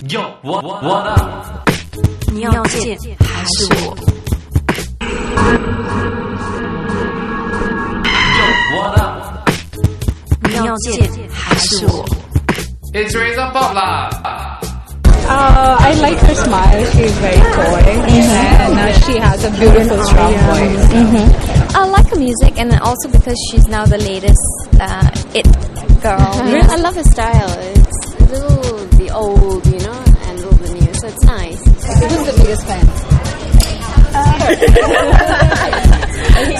Yo, what up? 你要见还是我 Yo, what up? 你要见还是我 It's Razor Pop lah. I like her smile. She's very coy, and she has a beautiful, strong voice. I like her music, and then also because she's now the latest it girl. I love her style. It's a little the old, and a little the new, so it's nice. Who's the biggest fan?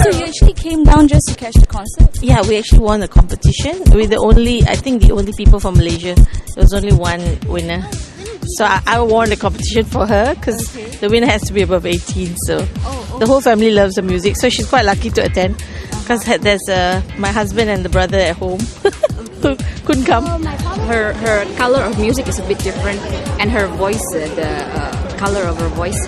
So you actually came down just to catch the concert? Yeah, we actually won the competition. We're the only people from Malaysia. There was only one winner. So I won the competition for her because the winner has to be above 18. So the whole family loves the music. So she's quite lucky to attend because there's my husband and the brother at home who couldn't come. Her color of music is a bit different, and her voice, the color of her voice.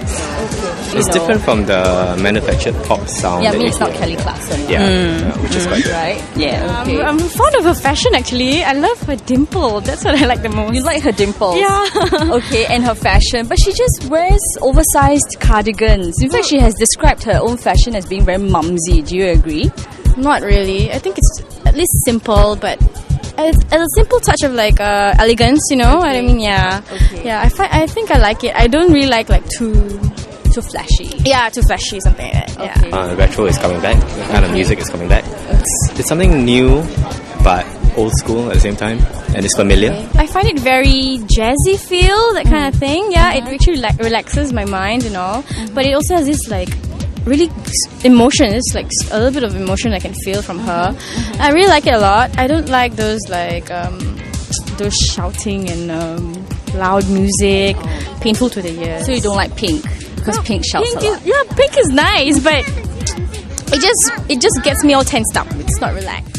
It's different from the manufactured pop sound. Yeah, I mean it's not Kelly Clarkson. Yeah, which is quite good. Right? Yeah. Okay. I'm fond of her fashion actually. I love her dimple. That's what I like the most. You like her dimples? Yeah. Okay, and her fashion. But she just wears oversized cardigans. In fact, she has described her own fashion as being very mumsy. Do you agree? Not really. I think it's at least simple, but a simple touch of like elegance, you know what I mean? Yeah. Okay. Yeah, I think I like it. I don't really like too flashy. Yeah, too flashy, something like that. Okay. Yeah. Retro is coming back. The kind of music is coming back. It's something new, but old school at the same time, and it's familiar. I find it very jazzy feel, that kind of thing. Yeah, it actually relaxes my mind and all. But it also has this like really emotion. It's like a little bit of emotion I can feel from her. I really like it a lot. I don't like those like those shouting and loud music, painful to the ears. So you don't like Pink? Because Pink shouts a lot. Pink is nice, but it just gets me all tensed up. It's not relaxed.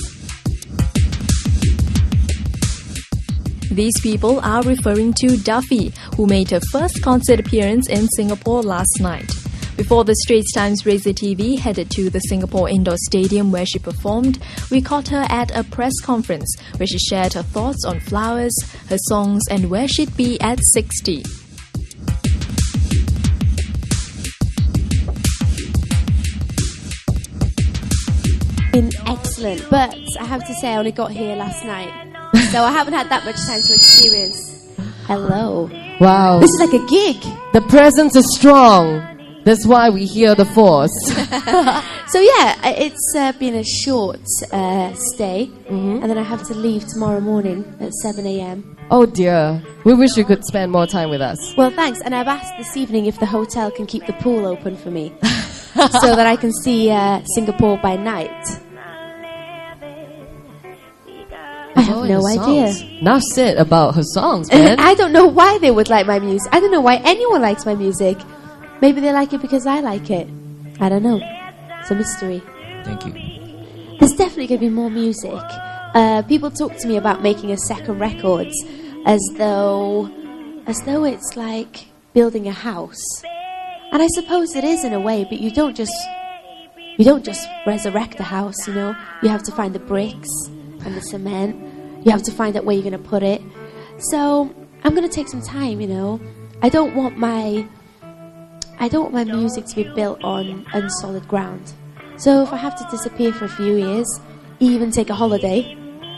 These people are referring to Duffy, who made her first concert appearance in Singapore last night. Before the Straits Times RazorTV headed to the Singapore Indoor Stadium where she performed, we caught her at a press conference where she shared her thoughts on flowers, her songs, and where she'd be at 60. Been excellent, but I have to say I only got here last night, so I haven't had that much time to experience. Hello. Wow. This is like a gig. The presence is strong. That's why we hear the force. So yeah, it's been a short stay, and then I have to leave tomorrow morning at 7 a.m. Oh dear. We wish you could spend more time with us. Well, thanks. And I've asked this evening if the hotel can keep the pool open for me, so that I can see Singapore by night. I have no idea. Now sit about her songs, man. I don't know why they would like my music. I don't know why anyone likes my music. Maybe they like it because I like it. I don't know. It's a mystery. Thank you. There's definitely going to be more music. People talk to me about making a second record as though it's like building a house. And I suppose it is in a way, but you don't just resurrect a house, you know. You have to find the bricks and the cement. You have to find out where you're going to put it. So I'm going to take some time, you know. I don't want my music to be built on unsolid ground. So if I have to disappear for a few years, even take a holiday,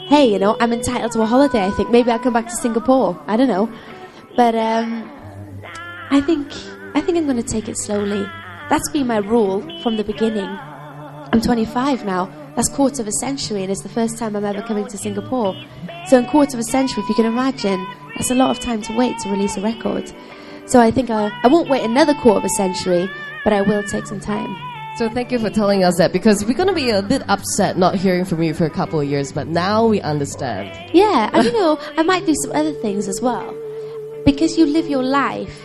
hey, you know, I'm entitled to a holiday, I think. Maybe I'll come back to Singapore. I don't know. But I think I'm going to take it slowly. That's been my rule from the beginning. I'm 25 now. That's quarter of a century, and it's the first time I'm ever coming to Singapore. So in quarter of a century, if you can imagine, that's a lot of time to wait to release a record. So I think I won't wait another quarter of a century, but I will take some time. So thank you for telling us that, because we're going to be a bit upset not hearing from you for a couple of years, but now we understand. Yeah, and you know, I might do some other things as well. Because you live your life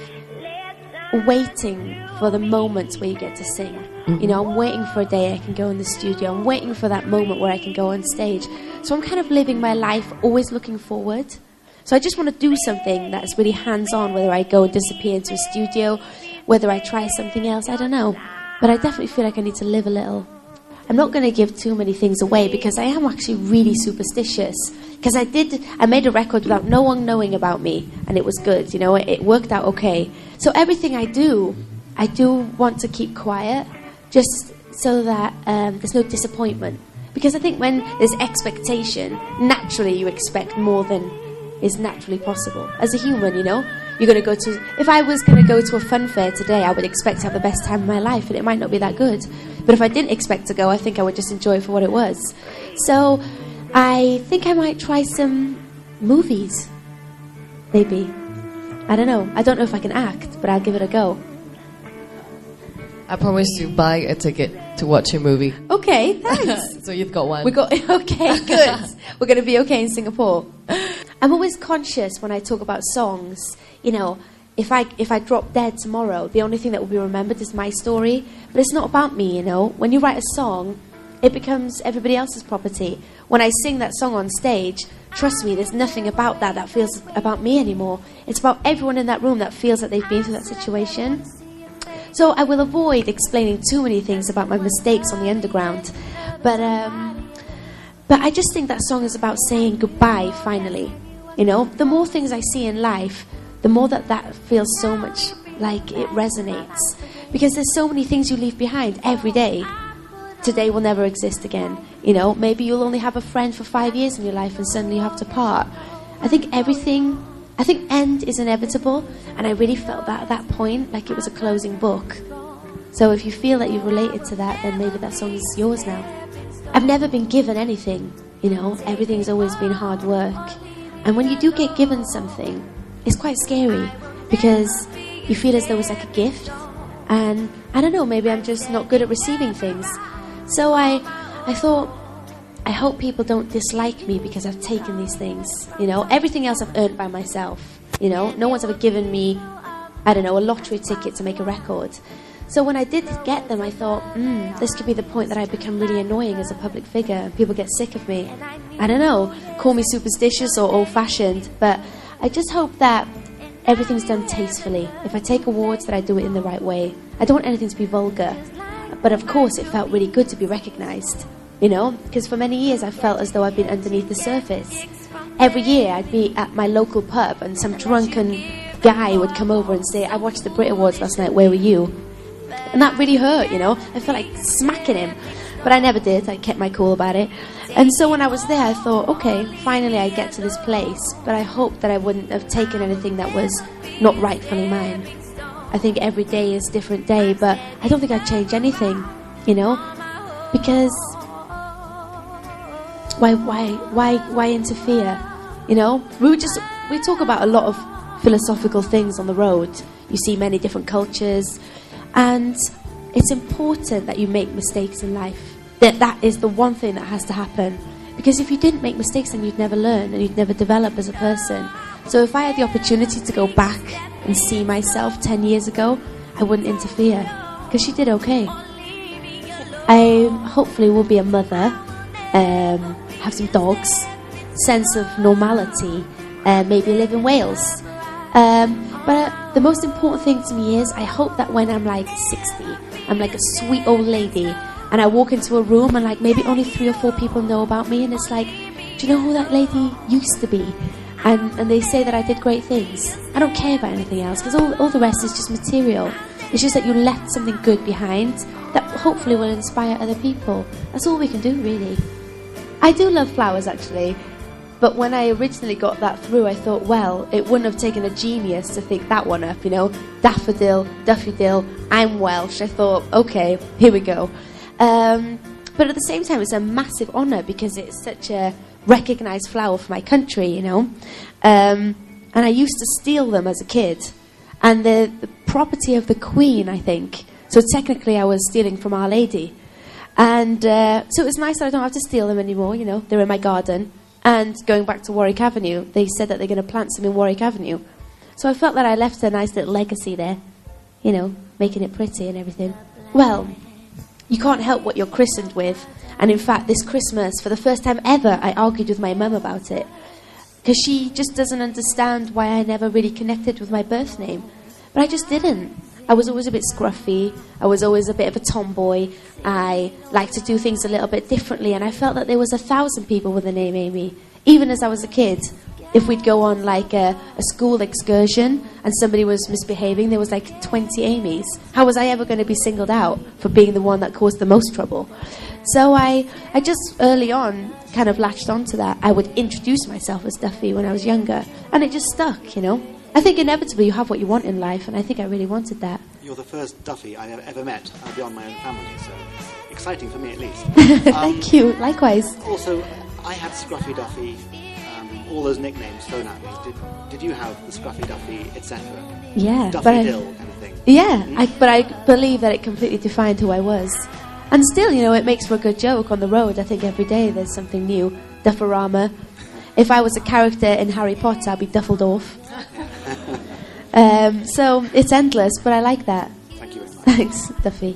waiting for the moments where you get to sing. You know, I'm waiting for a day I can go in the studio. I'm waiting for that moment where I can go on stage. So I'm kind of living my life always looking forward. So I just want to do something that's really hands-on, whether I go and disappear into a studio, whether I try something else, I don't know. But I definitely feel like I need to live a little. I'm not going to give too many things away because I am actually really superstitious. Because I made a record without no one knowing about me, and it was good, you know, it worked out okay. So everything I do want to keep quiet, just so that there's no disappointment. Because I think when there's expectation, naturally you expect more than is naturally possible. As a human, you know, you're going to go to... If I was going to go to a fun fair today, I would expect to have the best time of my life, and it might not be that good. But if I didn't expect to go, I think I would just enjoy it for what it was. So I think I might try some movies. Maybe. I don't know. I don't know if I can act, but I'll give it a go. I promise you buy a ticket to watch a movie. Okay, thanks. So you've got one. Okay, good. We're going to be okay in Singapore. I'm always conscious when I talk about songs, you know, if I drop dead tomorrow, the only thing that will be remembered is my story. But it's not about me, you know. When you write a song, it becomes everybody else's property. When I sing that song on stage, trust me, there's nothing about that feels about me anymore. It's about everyone in that room that feels that they've been through that situation. So I will avoid explaining too many things about my mistakes on the underground. But I just think that song is about saying goodbye, finally. You know, the more things I see in life, the more that feels so much like it resonates. Because there's so many things you leave behind every day. Today will never exist again. You know, maybe you'll only have a friend for 5 years in your life and suddenly you have to part. I think end is inevitable, and I really felt that at that point, like it was a closing book. So if you feel that you've related to that, then maybe that song is yours now. I've never been given anything, you know, everything's always been hard work. And when you do get given something, it's quite scary, because you feel as though it's like a gift, and I don't know, maybe I'm just not good at receiving things. So I thought, I hope people don't dislike me because I've taken these things, you know. Everything else I've earned by myself, you know. No one's ever given me, I don't know, a lottery ticket to make a record. So when I did get them, I thought, this could be the point that I become really annoying as a public figure and people get sick of me. I don't know, call me superstitious or old-fashioned, but I just hope that everything's done tastefully. If I take awards, that I do it in the right way. I don't want anything to be vulgar, but of course it felt really good to be recognised. You know, because for many years I felt as though I'd been underneath the surface. Every year I'd be at my local pub and some drunken guy would come over and say, I watched the Brit Awards last night, where were you? And that really hurt, you know. I felt like smacking him. But I never did. I kept my cool about it. And so when I was there, I thought, okay, finally I get to this place. But I hoped that I wouldn't have taken anything that was not rightfully mine. I think every day is a different day, but I don't think I'd change anything, you know. Because... Why interfere? You know, we talk about a lot of philosophical things on the road. You see many different cultures, and it's important that you make mistakes in life. That is the one thing that has to happen. Because if you didn't make mistakes, then you'd never learn and you'd never develop as a person. So if I had the opportunity to go back and see myself 10 years ago, I wouldn't interfere, because she did okay. I hopefully will be a mother. Have some dogs, sense of normality, maybe live in Wales. But the most important thing to me is I hope that when I'm like 60, I'm like a sweet old lady, and I walk into a room and like maybe only 3 or 4 people know about me, and it's like, do you know who that lady used to be? And they say that I did great things. I don't care about anything else, because all the rest is just material. It's just that you left something good behind that hopefully will inspire other people. That's all we can do, really. I do love flowers, actually, but when I originally got that through, I thought, well, it wouldn't have taken a genius to think that one up, you know, daffodil, Duffy-dill, I'm Welsh. I thought, okay, here we go. But at the same time, it's a massive honour because it's such a recognised flower for my country, you know, and I used to steal them as a kid, and the property of the Queen, I think, so technically I was stealing from Our Lady. And so it was nice that I don't have to steal them anymore, you know. They're in my garden. And going back to Warwick Avenue, they said that they're going to plant some in Warwick Avenue. So I felt that I left a nice little legacy there, you know, making it pretty and everything. Well, you can't help what you're christened with. And in fact, this Christmas, for the first time ever, I argued with my mum about it. Because she just doesn't understand why I never really connected with my birth name. But I just didn't. I was always a bit scruffy. I was always a bit of a tomboy. I liked to do things a little bit differently, and I felt that there was 1,000 people with the name Amy. Even as I was a kid, if we'd go on like a school excursion and somebody was misbehaving, there was like 20 Amys. How was I ever going to be singled out for being the one that caused the most trouble? So I just early on kind of latched onto that. I would introduce myself as Duffy when I was younger, and it just stuck, you know. I think inevitably you have what you want in life, and I think I really wanted that. You're the first Duffy I have ever met beyond my own family, so exciting for me at least. Thank you, likewise. Also, I had Scruffy Duffy, all those nicknames thrown at me. Did you have the Scruffy Duffy, etc.? Yeah. Duffy Dill kind of thing? Yeah, but I believe that it completely defined who I was. And still, you know, it makes for a good joke on the road. I think every day there's something new. Dufferama. If I was a character in Harry Potter, I'd be Duffeldorf. So it's endless, but I like that. Thank you very much. Thanks, Duffy.